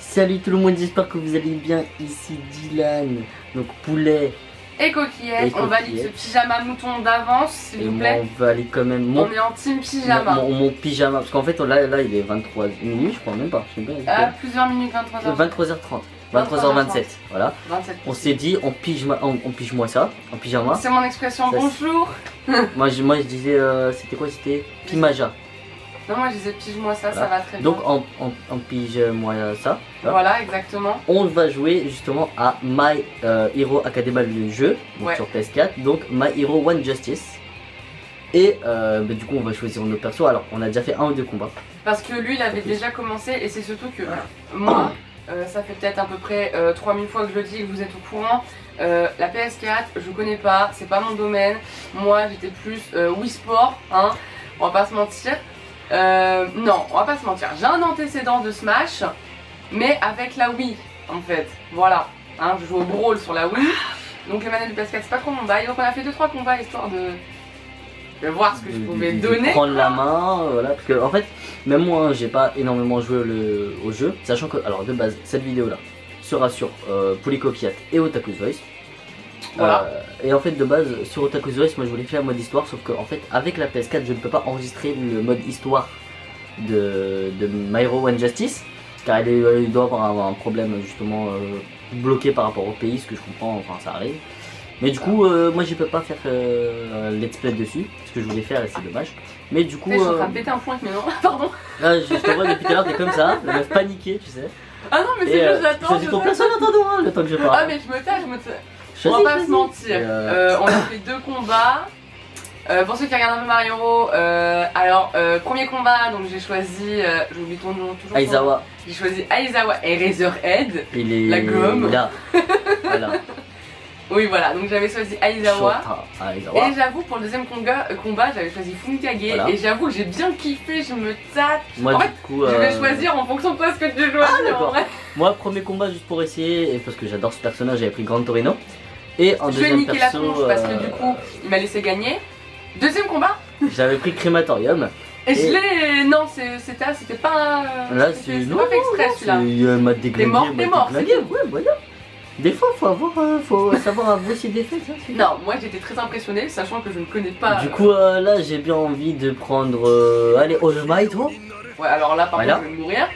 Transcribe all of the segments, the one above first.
Salut tout le monde, j'espère que vous allez bien. Ici Dylan, donc poulet et coquillette. On valide ce pyjama mouton d'avance, s'il vous plaît. Moi, on va aller quand même. On est en team pyjama. Mon pyjama, parce qu'en fait là il est 23 minuit, je crois même pas. Je sais pas, plusieurs minutes, 23h30. 23h27, voilà. 27. On s'est dit on pige-moi ça, en pyjama. C'est mon expression, ça, bonjour. moi je disais, c'était quoi? C'était pimaja. Non, moi je disais pige-moi ça, voilà. Ça va très bien. Donc en pige-moi ça. Voilà, exactement. On va jouer justement à My Hero Academia, le jeu, donc sur PS4, donc My Hero One Justice. Et du coup on va choisir nos persos. Alors on a déjà fait 1 ou 2 combats. Parce que lui il avait déjà commencé et c'est surtout que moi, ça fait peut-être à peu près 3000 fois que je le dis, que vous êtes au courant. La PS4, je connais pas, c'est pas mon domaine. Moi j'étais plus Wii Sport, hein, on va pas se mentir. Non, on va pas se mentir, j'ai un antécédent de Smash, mais avec la Wii en fait, voilà. Hein, je joue au Brawl sur la Wii, donc les manettes du PS4 c'est pas trop mon bail, donc on a fait 2-3 combats histoire de voir ce que je pouvais donner. Prendre la main, voilà, parce que en fait, même moi j'ai pas énormément joué au jeu, sachant que, alors de base, cette vidéo là sera sur Poulet Coquillette et Otaku's Voice. Voilà. Et en fait de base sur Otaku's Voice, moi je voulais faire le mode histoire, sauf que en fait avec la PS4 je ne peux pas enregistrer le mode histoire de My Hero One Justice, car il doit avoir un problème justement bloqué par rapport au pays, ce que je comprends, enfin ça arrive. Mais du coup moi je peux pas faire let's play dessus, ce que je voulais faire et c'est dommage. Mais du coup... Je suis en train de péter un point mais non, pardon. Là je te vois depuis tout à l'heure, t'es comme ça, la meuf paniquée tu sais. Ah non mais c'est juste j'attends. Choisis ton perso en attendant le temps que je parle. Ah mais je me tais. On va pas se mentir, on a fait 2 combats. Pour ceux qui regardent un peu Mario, alors premier combat, donc j'ai choisi, j'oublie ton nom toujours. Aizawa. J'ai choisi Aizawa et Razorhead, la gomme. Là. Voilà. Oui voilà, donc j'avais choisi Aizawa. Aizawa. Et j'avoue pour le deuxième combat j'avais choisi Funkage, voilà. Et j'avoue que j'ai bien kiffé, je me tâte. Moi en du fait, coup, je vais choisir en fonction de toi ce que tu choisis en vrai. Moi premier combat juste pour essayer, et parce que j'adore ce personnage, j'avais pris Gran Torino. Et en deuxième je vais niquer perso, la tronche parce que du coup il m'a laissé gagner. Deuxième combat, j'avais pris Crématorium. Et je l'ai... Non, c'était pas... Là c'est pas fait exprès celui-là. T'es mort, ouais, voilà. Des fois faut savoir avouer ses défaites. Non, moi j'étais très impressionnée, sachant que je ne connais pas... Du coup là j'ai bien envie de prendre... allez, All Might, toi. Ouais, alors là par contre je vais mourir.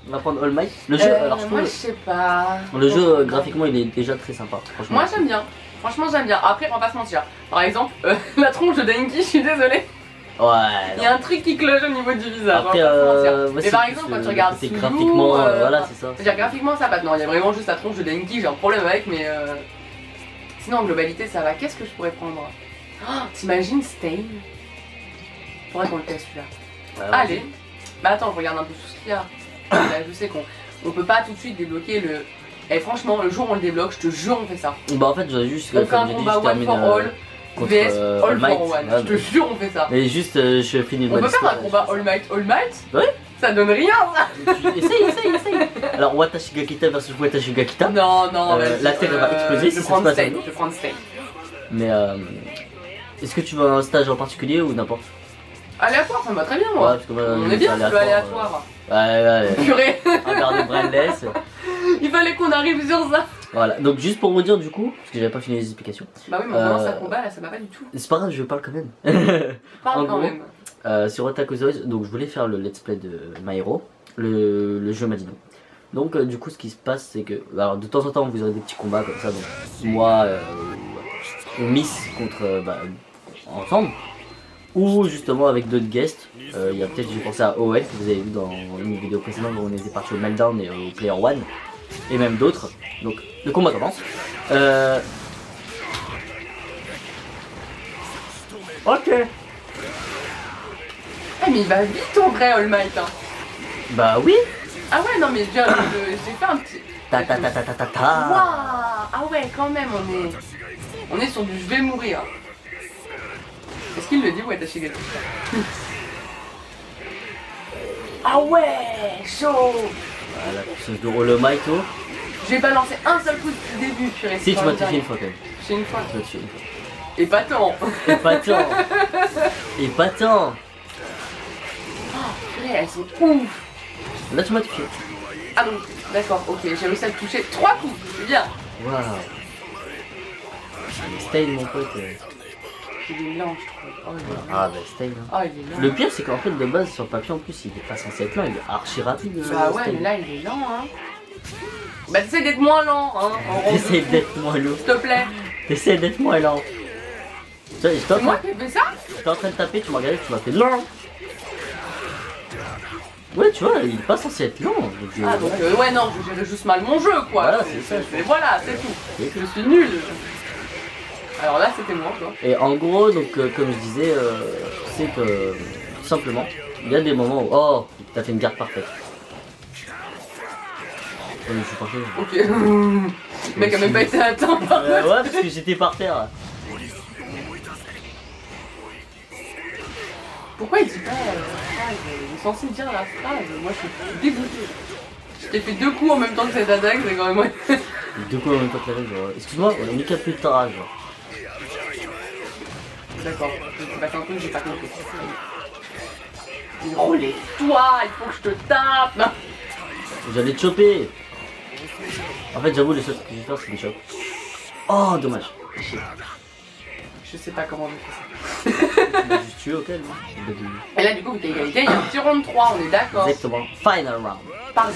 On va prendre All Might. Le jeu, alors moi je sais pas... Le jeu graphiquement il est déjà très sympa, franchement. Moi j'aime bien. Franchement j'aime bien. Après on va pas se mentir. Par exemple, la tronche de Denki, je suis désolée. Ouais. Il y a un truc qui cloche au niveau du visage. Après, mais par exemple, quand tu regardes graphiquement, voilà, c'est ça. C'est-à-dire graphiquement ça passe. Non, il y a vraiment juste la tronche de Denki, j'ai un problème avec, mais sinon en globalité ça va. Qu'est-ce que je pourrais prendre? Oh, t'imagines Stain? Faudrait qu'on le teste celui-là. Allez. Bah attends, je regarde un peu tout ce qu'il y a. Là, je sais qu'on peut pas tout de suite débloquer le. Et franchement, le jour où on le débloque, je te jure, on fait ça. Bah en fait, j'aurais juste. On fait un combat one for all. VS All for One, je te jure on fait ça. Mais juste je finis le mode. On peut faire un combat All Might All Might? Ouais. Ça donne rien ça. Essaye. Alors Watashi Gakita versus Watashi Gakita. Non, la terre va exploser si ça se passe. Je prends Stain. Mais est-ce que tu veux un stage en particulier ou n'importe? Aléatoire, ça me va très bien moi. Ouais, parce que moi, on est bien sur le aléatoire. Ouais. Purée. Regarde Brainless. Il fallait qu'on arrive sur ça. Voilà, donc juste pour vous dire du coup, parce que j'avais pas fini les explications. Bah oui, mais on commence un combat là, ça va pas du tout. C'est pas grave, je parle quand même. Parle quand même. Sur Otaku's Voice, donc je voulais faire le let's play de My Hero, le jeu m'a dit non. Donc du coup ce qui se passe c'est que, alors de temps en temps vous aurez des petits combats comme ça, donc moi Miss contre ensemble, ou justement avec d'autres guests. Il y a peut-être, j'ai pensé à OL que vous avez vu dans une vidéo précédente où on était parti au Meltdown et au Player One. Et même d'autres. Donc le combat commence. Ok. Eh mais il va vite en vrai All Might hein. Bah oui. Ah ouais non mais j'ai fait un petit... Ta. Waouh. Ah ouais quand même on est sur du je vais mourir. Est-ce qu'il le dit ou Watashi Gakita? Ah ouais chaud. Voilà, puissance de All Might. J'ai pas lancé un seul coup depuis le début, purée. Si tu m'as touché une fois quand même. J'ai une fois. Épatant. Épatant. Oh purée, elles sont ouf. Là tu m'as touché. Ah donc, d'accord, ok, j'ai réussi à le toucher 3 coups, c'est bien. Waouh. Style mon pote. Il est lent, je trouve. Oh, il est lent. Ah bah style. Hein. Oh, il est lent. Le pire c'est qu'en fait de base sur le papier en plus il est pas censé être lent, il est archi rapide. Bah ouais, Style. mais là, il est lent, hein. Bah t'essayes d'être moins lent, hein. T'essayes d'être moins lourd. S'il te plaît. T'essayes d'être moins lent. Tu vois, C'est moi qui ai fait ça? j'étais en train de taper, tu m'as regardé, tu m'as fait lent. Ouais, tu vois, il est pas censé être lent. Donc, Ah donc ouais non, je gérais juste mal mon jeu quoi. Voilà, c'est ça. Voilà, c'est tout. Je suis nul. Alors là c'était moi quoi. Et en gros, donc comme je disais, c'est que tout simplement, il y a des moments où oh, t'as fait une garde parfaite. Oh, je suis parfait. Ok. Le mec a même pas été atteint par Ouais, parce que j'étais par terre. Pourquoi il dit pas la phrase? Il est censé dire la phrase. Moi je suis dégoûtée. Je t'ai fait 2 coups en même temps que cette attaque, c'est quand même. Deux coups en même temps que la règle, genre. Excuse-moi, on a mis qu'à plus de temps, genre. D'accord, c'est pas un truc, j'ai pas compris. Relève-toi, il faut que je te tape. J'allais te choper. En fait, j'avoue, les choses que je vais faire, c'est des chocs. Oh, dommage. Chier. Je sais pas comment on fait ça. Tu l'as juste tué, ok, non? Et là du coup, vu qu'il y a égalité, il y a un petit round 3, on est d'accord. Exactement. Final round. Pardon.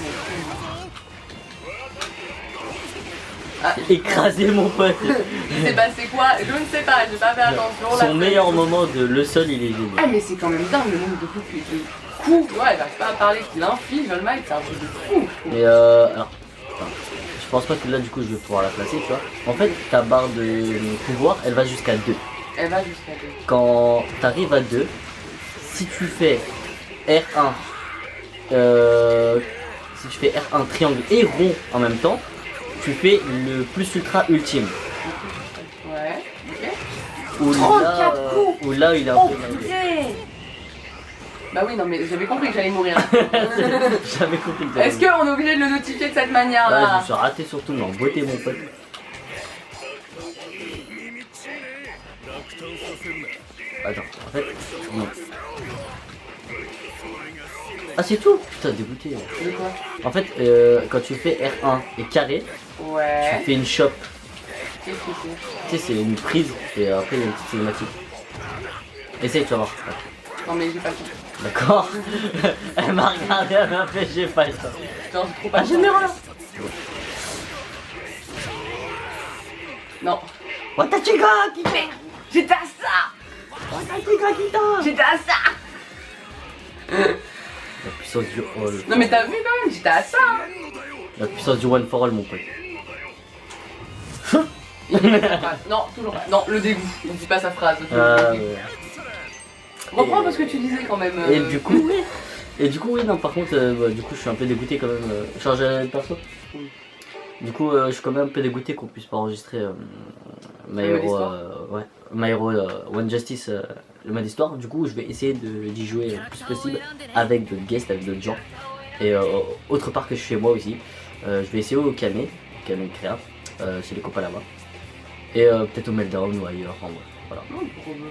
Ah, Écrasé, mon pote. il s'est passé quoi? Je ne sais pas, j'ai pas fait attention. Son meilleur moment de le sol, il est génial. Ah mais c'est quand même dingue le nombre de coups qu'il coups. Ouais, il va pas à parler qu'il inflige, le mec, c'est un truc de fou. Mais alors, attends, je pense pas que là du coup je vais pouvoir la placer, tu vois. En fait, ta barre de pouvoir, elle va jusqu'à 2. Elle va jusqu'à 2. Quand t'arrives à 2, si tu fais R1, si tu fais R1 triangle et rond en même temps, tu fais le plus ultra ultime. Ouais, ok. Où 34 coups. Où là il est un Oh peu malgré. putain. Bah oui, non mais j'avais compris que j'allais mourir. J'avais compris que Est-ce qu'on est obligé de le notifier de cette manière là, je là? me suis raté surtout, mais en beauté mon pote. Attends, en fait, non. Ah c'est tout? Putain, dégoûté. De quoi? En fait, quand tu fais R1 et carré, Ouais. tu fais une chope. Qu'est-ce que c'est? Tu sais, c'est une prise et après il y a une petite cinématique. Essaye, tu vas voir. Non mais j'ai pas le temps. D'accord. Elle m'a regardé, elle m'a fait, j'ai pas le temps. Genre j'ai trop Ah, pas j'ai mes là. Non. Watachiga Kita. J'étais à ça. Watachiga Kita. J'étais à ça. La puissance du all. Non mais t'as vu quand même, j'étais à ça. La puissance du one for all, mon pote. Il dit pas sa phrase. Non, toujours pas. Non, le dégoût. Il dit pas sa phrase. Ouais. Reprends parce que tu disais quand même. Et du coup, oui. Et du coup, oui, non, par contre, bah, du coup, je suis un peu dégoûté quand même. Changer de perso. Oui. Du coup, je suis quand même un peu dégoûté qu'on puisse pas enregistrer My Hero, ouais, My Hero One Justice, le mode histoire. Du coup, je vais essayer d'y jouer le plus possible avec d'autres guests, avec d'autres gens. Et autre part que je suis chez moi aussi. Je vais essayer au Kame Créa, chez les copains là-bas. Et peut-être au Meltdown ou ailleurs, en vrai. Voilà.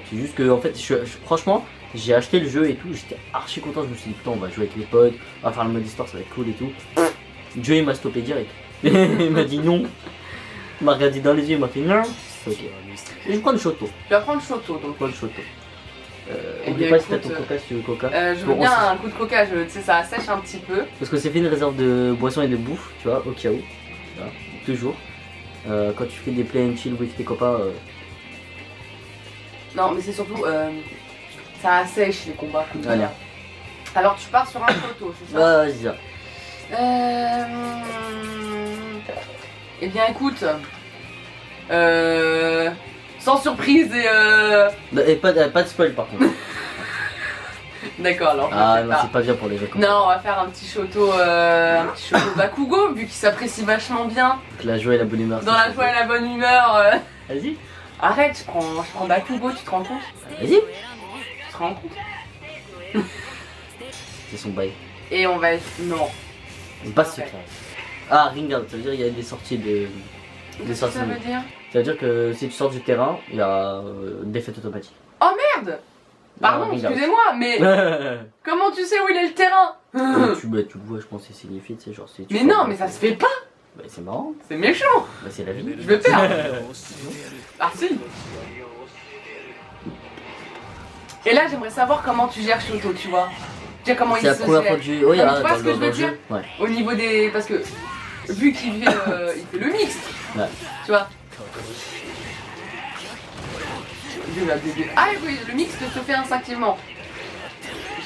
C'est juste que, en fait, franchement, j'ai acheté le jeu et tout, j'étais archi content. Je me suis dit, putain, on va jouer avec les potes, on va faire le mode histoire, ça va être cool et tout. Le jeu il m'a stoppé direct. Il m'a dit non. Il m'a regardé dans les yeux, il m'a fait non. Ok. Je vais prendre Shoto. Tu vas prendre Shoto donc. Prendre Shoto. Eh Oublie bien, pas si t'as ton écoute, coca, si tu veux coca. Je Bon, veux bien on un coup de coca, tu sais, ça sèche un petit peu. Parce que c'est fait une réserve de boissons et de bouffe, tu vois, au cas où. Voilà, toujours. Quand tu fais des play and chill avec tes copains. Non, mais c'est surtout. Ça assèche les combats. Comme ça. Allez. Alors tu pars sur un Shoto, c'est ça? Vas-y. Eh bien écoute, sans surprise Et pas de spoil par contre. D'accord, alors je Ah le fais non, pas. c'est pas bien pour les gens comme Non, on va faire un petit Shoto Bakugo, vu qu'il s'apprécie vachement bien. Donc la joie et la bonne humeur. Dans la joie et la bonne humeur. Vas-y. Arrête, je prends Bakugo, tu te rends compte? Vas-y. Tu te rends compte? C'est son bail. Et on va être... Non. Pas secret. Ah, ring out, ça veut dire qu'il y a des sorties de. Des sorties. Ça veut dire? Ça veut dire que si tu sors du terrain, il y a défaite automatique. Oh merde! Pardon, ring out. excusez-moi, mais comment tu sais où il est le terrain? Tu le vois, je pense que c'est signifié, tu sais, genre si tu Mais fais non, un- mais ça se fait pas. Bah, c'est marrant, C'est méchant. bah, c'est la vie. Je vais perdre. Ah si. Et là, j'aimerais savoir comment tu gères Shoto, tu vois. Tu sais comment il C'est la se première fois gère. que je. Oui, Non, mais ah, tu vois ce que je veux le dire jeu. Ouais. Au niveau des... Parce que, vu qu'il fait, il fait le mix, Ouais. tu vois. Ah oui, le mix se fait instinctivement.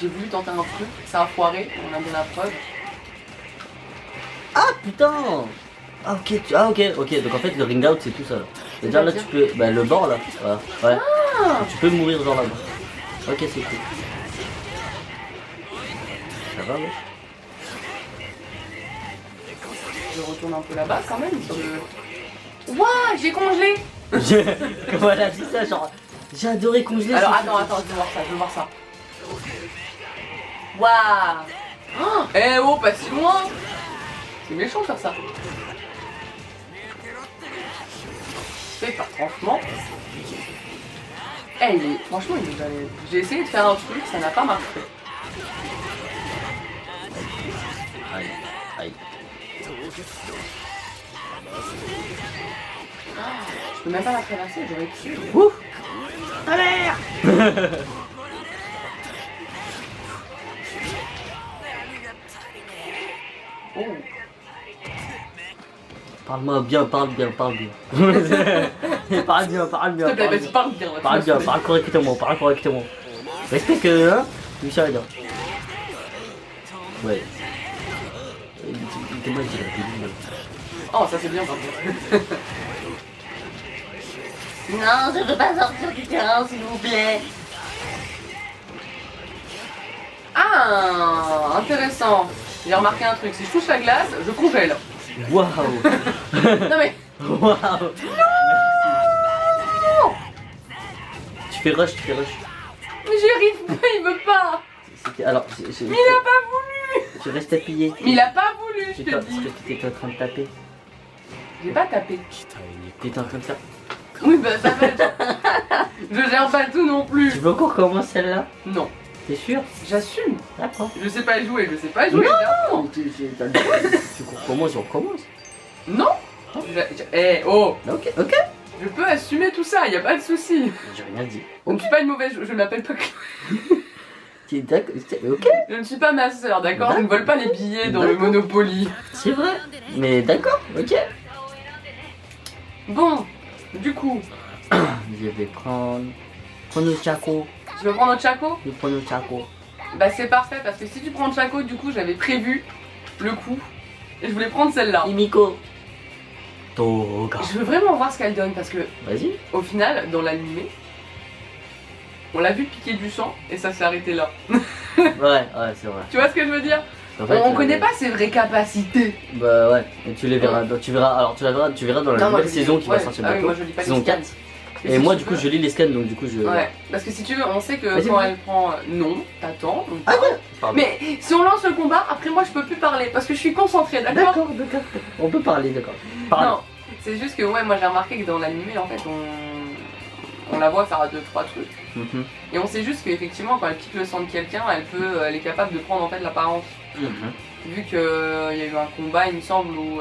J'ai voulu tenter un truc, ça a foiré, on a bien la preuve. Ah putain. Ah ok, ok, donc en fait le ring out c'est tout ça là. C'est-à-dire là tu peux. Bah le bord là, voilà. Ouais. Ah, Tu peux mourir genre là-bas. Ok, c'est cool. Ça va, ouais. je retourne un peu là-bas quand même. Sur le... Ouah, j'ai congelé. Comment elle a dit ça, genre. J'ai adoré congeler. Alors ce attends, je veux voir ça. Waouh. Oh, eh oh, pas si loin. C'est méchant de faire ça. C'est pas, franchement. Eh, franchement, il nous allait... J'ai essayé de faire un truc, ça n'a pas marché. Aïe, aïe. Je peux même pas la traverser, j'aurais pu. Ouf. Oh. Parle-moi bien, parle bien. Parle bien. S'il te plaît, vas-y, parle bien. Parle bien, parle correctement. Respecte, hein, Michel. Ouais. Comment il dit Oh, ça c'est bien par contre. Non, je veux pas sortir du terrain, s'il vous plaît. Ah, intéressant. J'ai remarqué un truc, si je touche la glace, je congèle. Waouh. Non mais, Waouh. Tu fais rush. mais j'y arrive pas, il veut pas. Alors, Mais il a pas voulu. je reste appuyé. Mais il a pas voulu, je C'est te parce dis. que tu étais en train de taper. J'ai pas tapé. Tu étais en train de faire. Oui, bah ça va. Je gère pas tout non plus. Tu veux encore commencer celle-là? Non, T'es sûr? j'assume. D'accord. Je sais pas jouer. Non. Tu recommences, on recommence. Non. Eh, oh, Ok. je peux assumer tout ça, y a pas de souci. J'ai rien dit. Je ne suis pas une mauvaise joueuse, je ne m'appelle pas Chloé. Tu es d'accord? Ok. Je ne suis pas ma sœur, d'accord? Je ne vole pas les billets dans le D'accord. Monopoly. C'est vrai. Mais d'accord. Ok. Bon, du coup, Je vais prendre. Prends le Chaco. je vais prendre notre Chaco. Je prends le Chaco. Bah c'est parfait parce que si tu prends le Chaco, du coup j'avais prévu le coup et je voulais prendre celle-là. Imiko. Toga. Je veux vraiment voir ce qu'elle donne parce que Vas-y. au final, dans l'animé, on l'a vu piquer du sang et ça s'est arrêté là. Ouais, c'est vrai. Tu vois ce que je veux dire? En fait, On connaît pas ses vraies capacités. Bah ouais, et tu les verras. Tu verras. Alors tu verras dans la Non, moi, nouvelle je lis- saison qui va ouais, sortir ah oui, bientôt. moi, je lis pas les Saison scans. 4. Mais Et si moi tu du coup veux- je lis les scans donc du coup je. Ouais, parce que si tu veux, on sait que Vas-y, quand vas-y. elle prend non, t'attends. on Ah parle. ouais. Pardon. Mais si on lance le combat, après moi je peux plus parler parce que je suis concentrée, d'accord? D'accord. On peut parler, d'accord. Parle. Non, c'est juste que ouais, moi j'ai remarqué que dans l'animé en fait on la voit faire 2-3 trucs. Mhm. Et on sait juste qu'effectivement quand elle pique le sang de quelqu'un, elle est capable de prendre en fait l'apparence. Mhm. Vu qu'il y a eu un combat il me semble où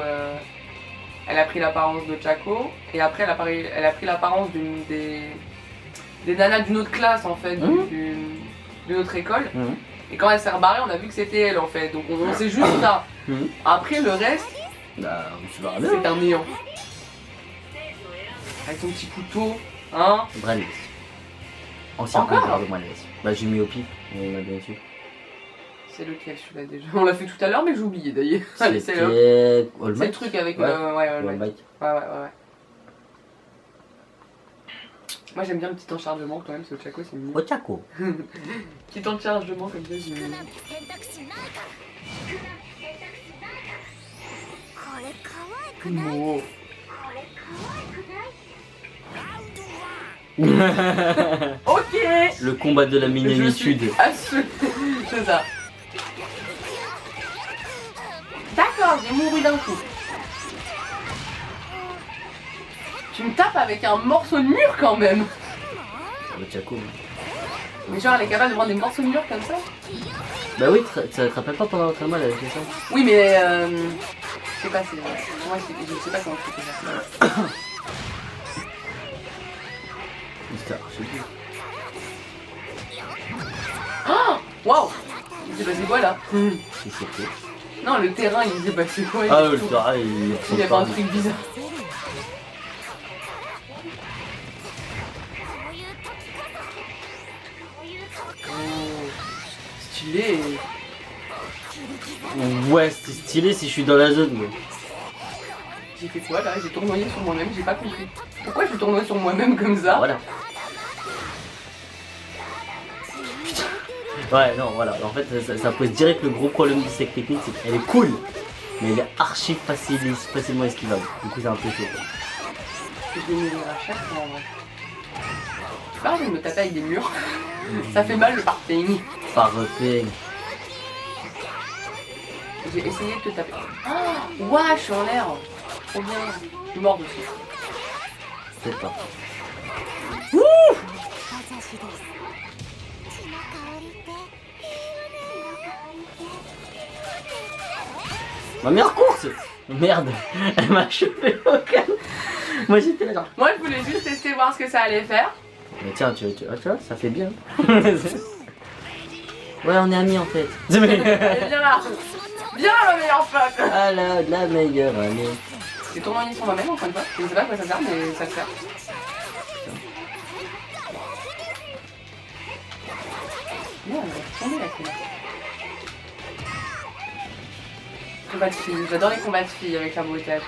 elle a pris l'apparence de Chaco et après elle a pris l'apparence d'une des nanas d'une autre classe en fait, Mhm. d'une autre école. Mhm. Et quand elle s'est rebarrée, on a vu que c'était elle en fait. Donc on sait juste ça. Mhm. Après le reste, Bah, tu verras bien. c'est un néant. Avec ton petit couteau, hein. Bralès. Ancien Encore compteur de Bralès. Bah, j'ai mis au pif, on a bien su. C'est lequel celui-là déjà? On l'a fait tout à l'heure mais j'ai oublié d'ailleurs. Allez, c'est le... C'était. All C'est le Might. truc avec Ouais. le... Ouais, All ouais. Might. Ouais. Moi j'aime bien le petit enchargement quand même, parce que Chaco c'est mignon. Ochako. Petit enchargement comme ça, j'aime bien. これ可愛くない Oh. これ可愛くない Ok. Le combat de la minimitude. Je suis assurée. C'est ça. D'accord, j'ai mouru d'un coup. Tu me tapes avec un morceau de mur quand même. Le Chaco. Mais genre, elle est capable de prendre des morceaux de mur comme ça? Bah oui, ça te rappelle pas pendant l'entraînement, elle avait fait ça? Oui, mais je sais pas, c'est. Moi, je sais pas comment expliquer ça. C'était archi cool. Oh waouh! Il s'est passé quoi là? C'est surpris. Non, le terrain, il s'est passé quoi? Ah, le terrain, il Il y a pas un truc bizarre. Stylé. Ouais, c'était stylé si je suis dans la zone, mais. J'ai fait quoi là? J'ai tournoyé sur moi-même, j'ai pas compris. Pourquoi je tournoie sur moi-même comme ça? Voilà. Ouais, non, voilà. En fait, ça pose direct le gros problème de cette technique, c'est qu'elle est cool, mais elle est archi facilement esquivable. Du coup, c'est un peu chaud. Je vais mourir à chaque fois en vrai. Tu parles de me taper avec des murs. Ça fait mal le parting. Parfait. J'ai essayé de te taper. Oh, ouah, je suis en l'air. Trop bien. Je suis mort dessus. C'est pas. 私です血の香りっていいわね。 Ma meilleure course! Merde, elle m'a chopé au calme. Moi j'étais là genre. Moi, je voulais juste tester voir ce que ça allait faire. Mais tiens, tu vois, ça fait bien. Ouais, on est amis en fait. Allez, viens là. Viens là, ma meilleure pote. Ah là, de la meilleure amie. J'ai tournoyé sur moi-même encore une fois. Je ne sais pas à quoi ça sert, mais ça sert. Bien, elle va tomber la clé. Combat de filles. J'adore les combats de filles avec la bruitage.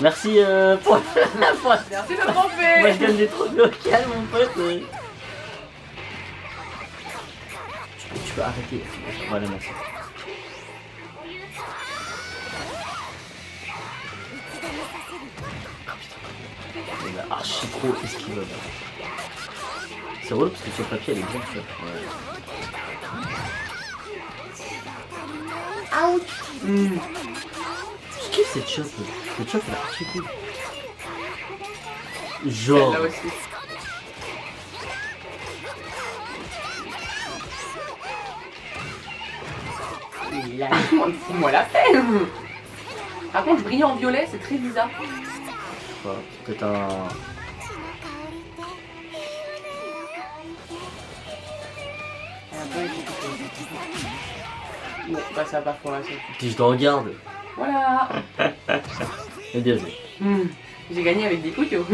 Merci pour la fois. Merci de me Moi tromper. je gagne des trophées au calme mon pote. Tu peux arrêter. Voilà, merci. Il a archi trop esquivable. C'est drôle parce que sur papier elle est bien faite. Ouais. Ouch. Je kiffe cette chope. Cette chope elle est archi cool. Genre. Là aussi. Fous-moi la peine. Par contre, je brille en violet, c'est très bizarre. Ouais, c'est peut-être un. Bon, bah ça va pas pour la Puis je te regarde. Voilà. Et bien joué. J'ai gagné avec des couteaux.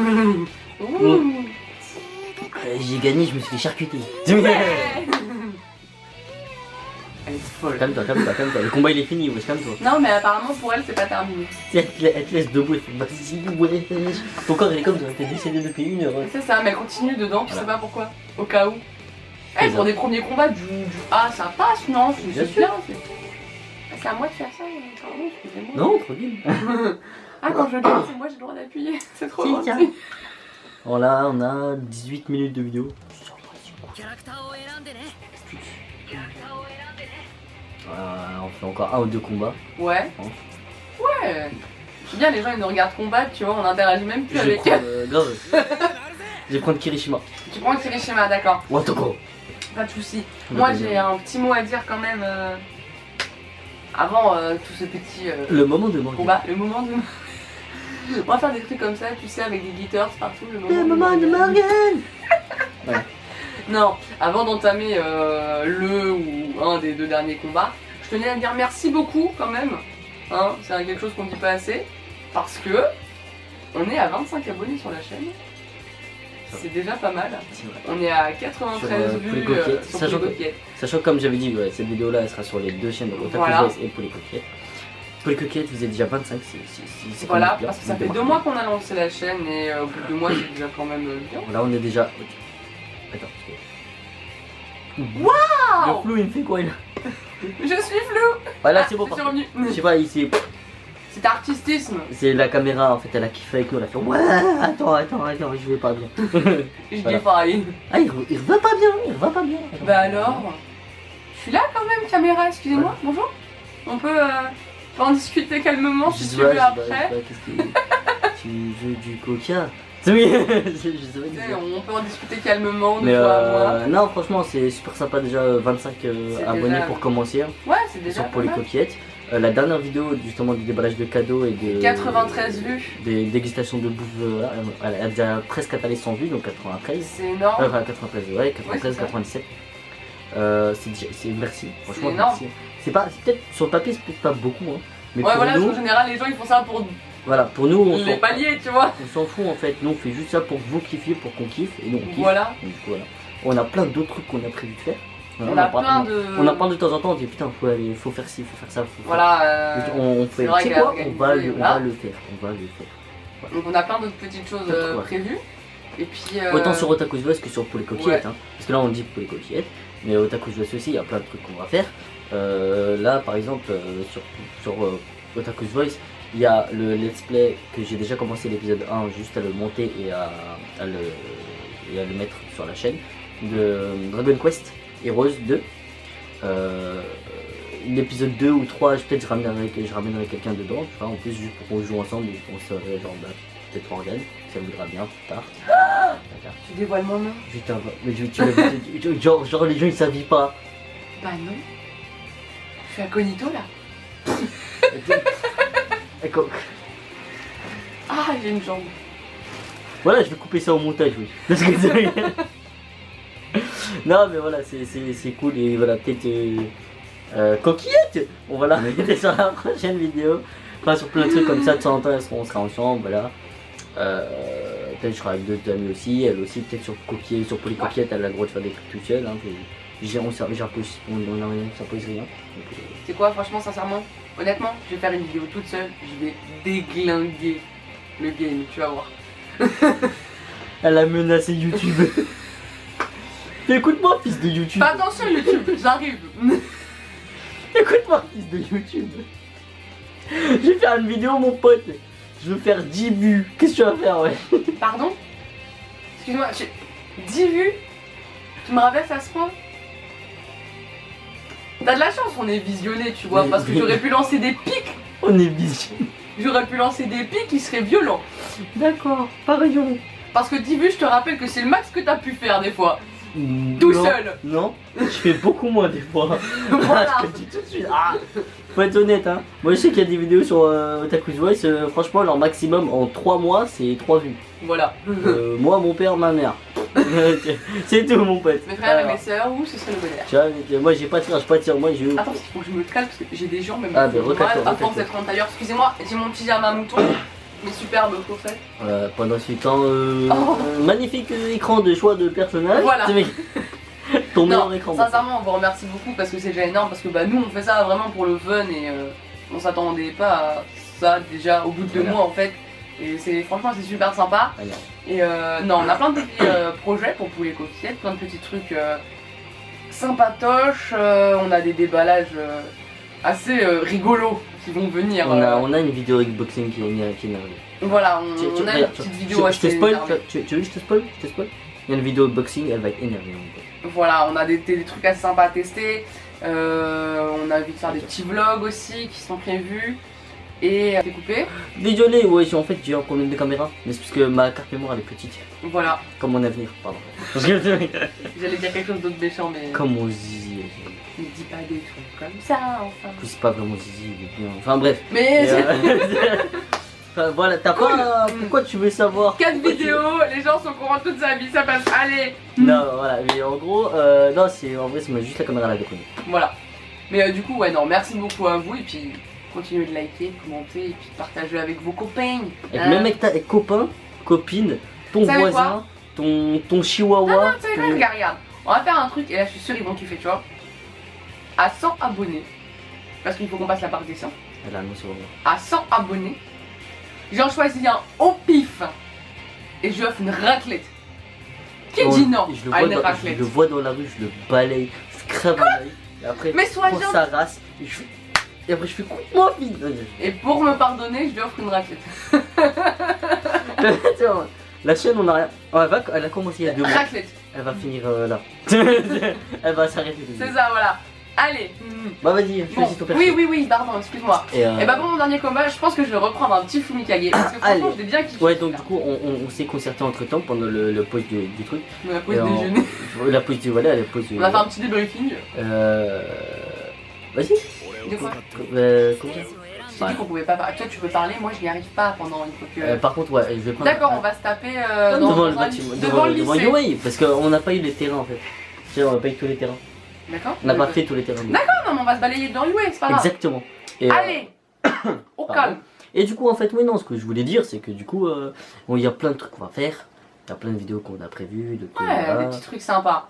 J'ai gagné, je me suis fait charcuter. Elle est folle. Calme-toi. Le combat il est fini, wesh, calme-toi. Non, mais apparemment pour elle, c'est pas terminé. Si elle te laisse debout, elle fait vas-y, ouais. Ton corps il est comme ça, t'es décédé depuis 1 heure. C'est ça, mais elle continue dedans, tu sais Voilà. pas pourquoi. Au cas où. Eh, C'est pour ça. des premiers combats, du A, ça passe, non? Bien C'est sûr. bien. C'est à moi de faire ça, pardon, excusez-moi. Non, tranquille. Ah, quand je gagne, c'est moi, j'ai le droit d'appuyer. C'est trop Si, gentil. tiens. Voilà, on a 18 minutes de vidéo. キャラクターを選んでね。キャラクターを選んでね。 On fait encore 1 ou 2 combats. Ouais. Hein. Ouais. C'est bien, les gens ils nous regardent combattre, tu vois, on interagit même plus Je vais avec prendre, eux. grave. Je vais prendre Kirishima. Tu prends le Kirishima, d'accord. Watoko. Pas de soucis. Le Moi deuxième. j'ai un petit mot à dire quand même avant tout ce petit Le moment de Morgan. combat, le moment de. On va faire des trucs comme ça, tu sais, avec des glitters partout. Le Le moment de Morgan. Non, avant d'entamer le ou un des 2 derniers combats, je tenais à dire merci beaucoup quand même. Hein, c'est quelque chose qu'on dit pas assez. Parce que on est à 25 abonnés sur la chaîne. C'est déjà pas mal. C'est vrai. On est à 93 Sur, vues Poulet Coquette. sur Sachant Poulet que- Coquette. Sachant que comme j'avais dit, ouais, cette vidéo là elle sera sur les 2 chaînes, donc Otaku Voilà. Voice et Poulet Coquette. Poulet Coquette, vous êtes déjà 25, c'est quand Voilà, même bien. parce que ça Vous fait démarquez. 2 mois qu'on a lancé la chaîne et au bout de 2 mois c'est déjà quand même bien. Là on est déjà. Attends. Le Waouh! flou il me fait quoi là? Je suis flou! Voilà, Ah, c'est bon. je par suis contre. revenu. Je sais pas, ici. C'est artistisme. C'est la caméra en fait, elle a kiffé avec nous, elle a fait ouais, attends, je vais pas bien. Je Voilà. dis pareil. Ah, il va pas bien. Attends. Bah alors? Je suis là quand même, caméra, excusez-moi, bonjour. On peut On peut en discuter calmement si tu Ouais, veux je sais pas, après. qu'est-ce que tu veux du coca? Oui, je sais pas Tu dire. sais, on peut en discuter calmement de Mais toi à moi. non, franchement, c'est super sympa déjà, 25 C'est abonnés déjà- pour commencer Ouais, c'est déjà sur pas pour les mal. coquillettes. La dernière vidéo justement du déballage de cadeaux et de 93 vues. des dégustations de bouffe, voilà, elle a déjà presque atteint les 100 vues, donc 93. C'est énorme. Enfin 93, ouais, 93, c'est ça. 97. C'est merci, franchement C'est énorme. merci. C'est peut-être sur le papier, c'est peut-être pas beaucoup, hein, mais Ouais, pour voilà, nous, en général, les gens ils font ça pour voilà, pour nous, les paliers, tu vois. on s'en fout en fait. Nous, on fait juste ça pour que vous kiffiez, pour qu'on kiffe, et nous on kiffe. Voilà. Donc, voilà. On a plein d'autres trucs qu'on a prévu de faire. On a plein de. On en parle de temps en temps, on dit putain, faut faire ci, faut faire ça. Voilà. On fait, c'est vrai tu sais qu'à quoi, on va organiser, voilà. le faire. On va le faire. Donc on a plein d'autres petites choses Ouais. prévues. Et puis. Autant sur Otaku's Voice que sur pour les coquillettes. Ouais. Hein. Parce que là, on dit pour les coquillettes. Mais Otaku's Voice aussi, il y a plein de trucs qu'on va faire. Là, par exemple, sur Otaku's Voice, il y a le let's play que j'ai déjà commencé l'épisode 1, juste à le monter et à le mettre sur la chaîne, de Dragon Quest Heroes 2. L'épisode 2 ou 3, peut-être je ramènerai quelqu'un dedans, tu vois, en plus juste pour qu'on joue ensemble, on serait genre peut-être Morgane, ça voudra bien plus tard. D'accord. Tu dévoiles mon nom? Putain, mais genre les gens ils savent pas. Bah non. Je suis incognito là. Ah, j'ai une jambe. Voilà, je vais couper ça au montage, oui. Parce que non, mais voilà, c'est cool et voilà, peut-être coquillette. On va la regarder sur la prochaine vidéo. Enfin, sur plein de trucs comme ça, de temps en temps, on sera ensemble, voilà. Peut-être je serai avec d'autres amis aussi, elle aussi, peut-être sur coquillette, sur Polycoquillette, elle a le droit de faire des trucs toute seule. Hein, s'impose rien. C'est quoi, franchement, sincèrement, honnêtement, je vais faire une vidéo toute seule, je vais déglinguer le game, tu vas voir. Elle a menacé YouTube. Écoute-moi, fils de YouTube. Fais attention YouTube, j'arrive. Écoute-moi, fils de YouTube. Je vais faire une vidéo, mon pote. Je veux faire 10 vues. Qu'est-ce que tu vas faire, ouais? Pardon? Excuse-moi, 10 vues? Tu me rabaisses à ce point? T'as de la chance, on est visionné, tu vois, parce que j'aurais pu lancer des pics. On est busy. J'aurais pu lancer des pics qui seraient violents. D'accord, parions. Parce que 10 vues, je te rappelle que c'est le max que t'as pu faire des fois. Tout Non, seul. Non, je fais beaucoup moins des fois. Voilà. Je te le dis tout de suite. Ah, faut être honnête, hein. Moi, je sais qu'il y a des vidéos sur Otaku's Voice. Franchement, leur maximum en 3 mois, c'est 3 vues. Voilà. Moi, mon père, ma mère. C'est tout, mon pote. Mes frères et Alors, mes sœurs, ou ce serait le bonheur. tu vois, moi, j'ai pas de frère, j'ai pas de sœur. Moi, j'ai. Attends, il faut que je me calme parce que j'ai des gens, même Ah, ben, recale-toi, à force recale-toi. d'être en tailleur. Excusez-moi, j'ai mon pyjama mouton, mes superbes chaussettes. Pendant ce temps, Oh. magnifique écran de choix de personnage. Voilà. C'est mec- Ton meilleur Non, écran. sincèrement, on vous remercie beaucoup parce que c'est déjà énorme. Parce que bah, nous, on fait ça vraiment pour le fun et on s'attendait pas à ça déjà au bout de 2 Voilà. mois en fait. Et franchement, c'est super sympa. Voilà. Et non, on a plein de petits projets pour Poulet Coquillette, plein de petits trucs sympatoches. On a des déballages assez rigolos qui vont venir. On a une vidéo Xboxing qui est énervée. Voilà, Tu- on a une regarde, petite je vidéo te assez spoil, énervée. tu veux que je te spoil? Je te spoil. Il y a une vidéo unboxing, elle va être énervée. mon pote. Voilà, on a des trucs assez sympas à tester. On a envie de faire des petits vlogs aussi qui sont prévus. Et c'est coupé. Désolé, ouais, en fait j'ai un problème de caméra, mais c'est parce que ma carte mémoire elle est petite. Voilà, Comme mon avenir, pardon. j'allais dire quelque chose d'autre méchant, mais Comme mon zizi. ne dis pas des trucs comme ça, enfin. En plus, c'est pas vraiment zizi, il est bien. Enfin bref. Mais Et, enfin, voilà, t'as pas. Pourquoi tu veux savoir? 4 vidéos, les gens sont au courant de toute sa vie, ça passe. Allez, Non, voilà, mais en gros, non, c'est en vrai, c'est juste la caméra à la déconner. voilà. Mais du coup, ouais, non, merci beaucoup à vous et puis continuez de liker, de commenter et puis de partager avec vos copains. Avec même avec tes copains, copines, ton Vous savez voisin, ton chihuahua. Non, tu sais quoi, regarde, on va faire un truc et là je suis sûre ils vont kiffer, tu vois. À 100 abonnés, parce qu'il faut qu'on passe la barre des 100. Elle a annoncé vraiment. À 100 abonnés, j'en choisis un au pif et je lui offre une raclette. Qui dit non je le, à vois une dans, raclette? je le vois dans la rue, je le balaye, je crève un œil. Et après, Mais je sois prends gentil. sa race. Et après, je fais coupe-moi, fille. Et pour me pardonner, je lui offre une raclette. Tiens, la chaîne, on a rien. Oh, elle a commencé il y a 2 mois. Raclette, Elle va finir là. Elle va s'arrêter. c'est ça, voilà. Allez. Bah vas-y, Bon, choisis ton perso. oui, pardon, excuse-moi. Et, Et bah pour mon dernier combat, je pense que je vais reprendre un petit Fumikage. Parce que franchement, allez. je l'ai bien kiffé. Ouais, donc du coup, on s'est concerté entre temps pendant le pause du truc. On a pause Et déjeuner. La pause du voilà, la pause du. On a fait un petit débriefing. Vas-y. De quoi? Comment ça? J'ai dit qu'on pouvait pas parler. Toi, tu peux parler, moi je n'y arrive pas pendant. Il faut que. Par contre, ouais, je vais prendre. D'accord, on va se taper devant le dans bâtiment, devant le lycée. UA, parce qu'on n'a pas eu les terrains en fait. Tu sais, on n'a pas eu tous les terrains. D'accord. On n'a pas fait tous les terrains. D'accord, non, mais on va se balayer dans UA, c'est pas grave. Exactement. Et, Allez. Au pardon. calme. Et du coup, en fait, oui, non, ce que je voulais dire, c'est que du coup, bon, il y a plein de trucs qu'on va faire. Il y a plein de vidéos qu'on a prévues. Ouais, des petits trucs sympas.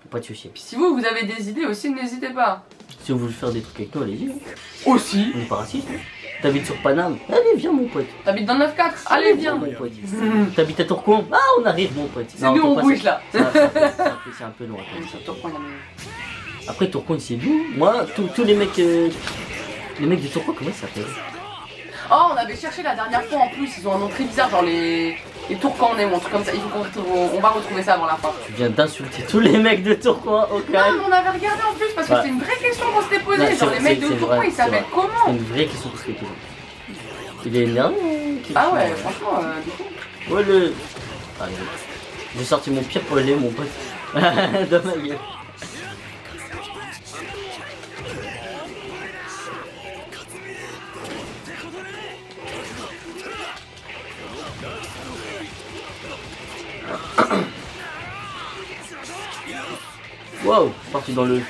Faut pas te chier. Puis si vous avez des idées aussi, n'hésitez pas. Si vous voulez faire des trucs avec nous, allez-y. Aussi. On n'est pas raciste. T'habites sur Paname? Allez, viens, mon pote. T'habites dans le 9-4. Allez, viens. mon pote. T'habites à Tourcoing? Ah, on arrive, mon pote. C'est nous, on bouge là. C'est un peu loin. quand même. Tourcoing, il y a mieux. Après, Tourcoing, c'est d'où? Moi, tous les mecs. Les mecs de Tourcoing, comment ils s'appellent? Oh, on avait cherché la dernière fois en plus, ils ont un nom très bizarre, genre les Tourcoing ou un truc comme ça. Il faut on va retrouver ça avant la fin. Tu viens d'insulter tous les mecs de Tourcoing au Non, calme. mais on avait regardé en plus parce que Ouais. c'était une vraie question qu'on s'était posée. Ouais, Genre les mecs de c'est Tourcoing, vrai, ils s'appellent c'est comment? C'est une vraie question pour ce que tu Il est énervé. Ah ouais, franchement, du coup. Ouais, le. Ah, j'ai sorti mon pire polé, mon pote. Dans ma gueule. Wow, je suis parti dans le.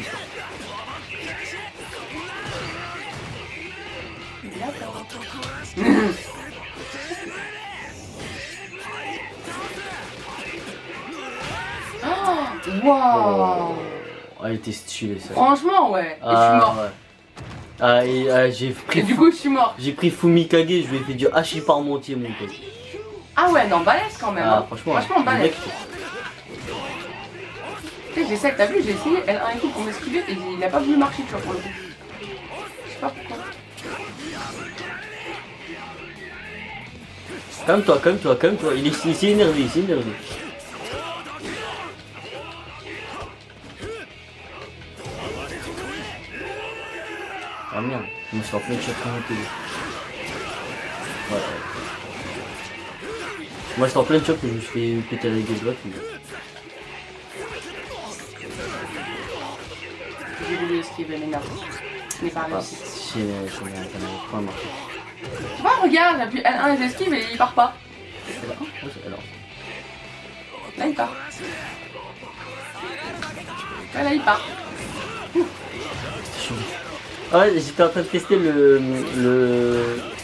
Waouh! Ah, elle était stylée ça. Franchement, ouais. Et je suis mort. Ouais. Ah, et j'ai pris. Et du coup, je suis mort. J'ai pris Fumikage, je lui ai fait du hachis parmentier, mon pote. Ah ouais, non, balèze quand même. Ah, hein. franchement, Franchement, le balèze. mec, Tu sais, j'essaie, t'as vu, j'ai essayé L1 et tout pour m'esquiver et il a pas voulu marcher, tu vois, pour le coup. Je sais pas pourquoi. calme-toi, calme-toi, calme-toi. Il est énervé, il est énervé. Ah merde, je me suis en plein de choc quand même. Ouais. Moi j'étais en plein de choc que je me suis fait péter la gueule droite. J'ai voulu esquiver, mais non. Je n'ai pas Ah, réussi. ça n'avait pas marché. Tu vois, regarde, j'appuie L1 et j'esquive et il part pas. Alors, Là, il part. Ouais, là, il part. c'était chaud. Ah ouais, j'étais en train de tester le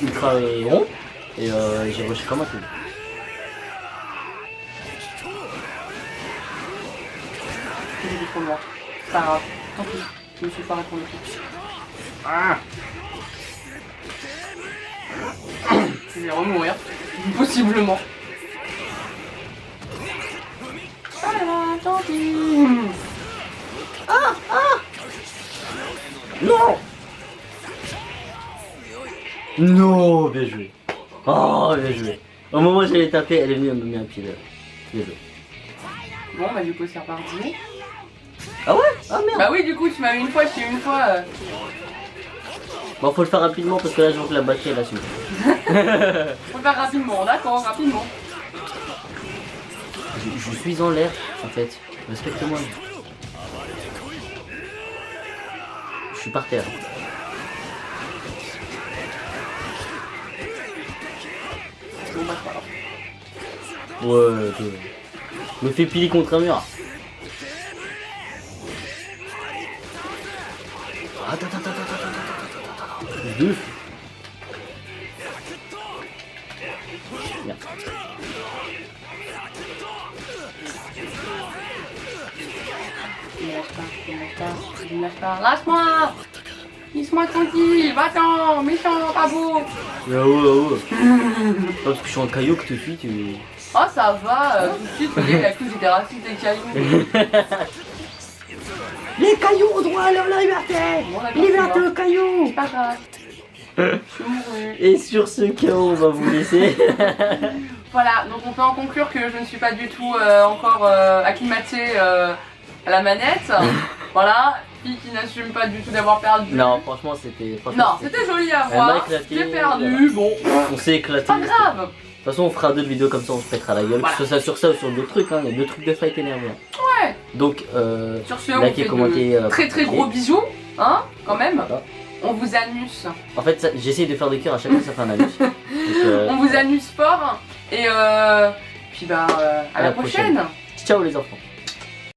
ultra rond et j'ai rushé comme un coup. J'ai vu trop loin. C'est pas grave. Tant pis. Je me suis foiré pour le coup. Ah Je vais remourir. Possiblement. Ah là là, tant pis. non. Non, bien joué. Oh, bien joué. Au moment où j'allais taper, elle est venue, elle m'a mis un pied là. Bien joué. Bon, bah du coup, c'est reparti. Ah ouais? Ah merde. Bah oui, du coup, tu m'as eu une fois, je t'ai eu une fois. Bon, faut le faire rapidement parce que là, je vois que la batterie elle a suivi. Faut le faire rapidement, d'accord, rapidement. Je suis en l'air en fait. Respecte-moi. Je suis par terre. Bon, bah, c'est pas grave. Ouais, ok. Me fais piler contre un mur. Attends. Deux. Merde. Il me lâche pas. Lâche-moi! Laisse-moi tranquille, va-t'en, méchant, pas beau! Ouais. Parce que je suis en caillou que tout de suite. Oh, ça va, tout de suite, il a cru que j'étais raciste des cailloux. Les cailloux ont droit à leur liberté. Bon, d'accord, Liberté c'est aux cailloux. C'est pas grave. Je suis mourue. Et sur ce chaos, on va vous laisser. Voilà, donc on peut en conclure que je ne suis pas du tout encore acclimatée à la manette. Voilà, fille qui n'assume pas du tout d'avoir perdu. Non, franchement, c'était. Non, c'était joli à Elle m'a voir. éclaté, J'ai perdu, bon, On s'est éclaté. pas grave. De toute façon, on fera d'autres vidéos comme ça, on se pètera la gueule. Voilà. Que ce soit sur ça ou sur d'autres trucs, hein. Il y a deux trucs de fight énervés. Ouais. Donc, Sur ce, on likez, fait commentez. de très très gros bisous, hein, quand même. Voilà. On vous anus. En fait, j'essaye de faire des cœurs à chaque fois, ça fait un anus. Donc, On vous anus fort. Et puis bah, à la prochaine. Ciao les enfants.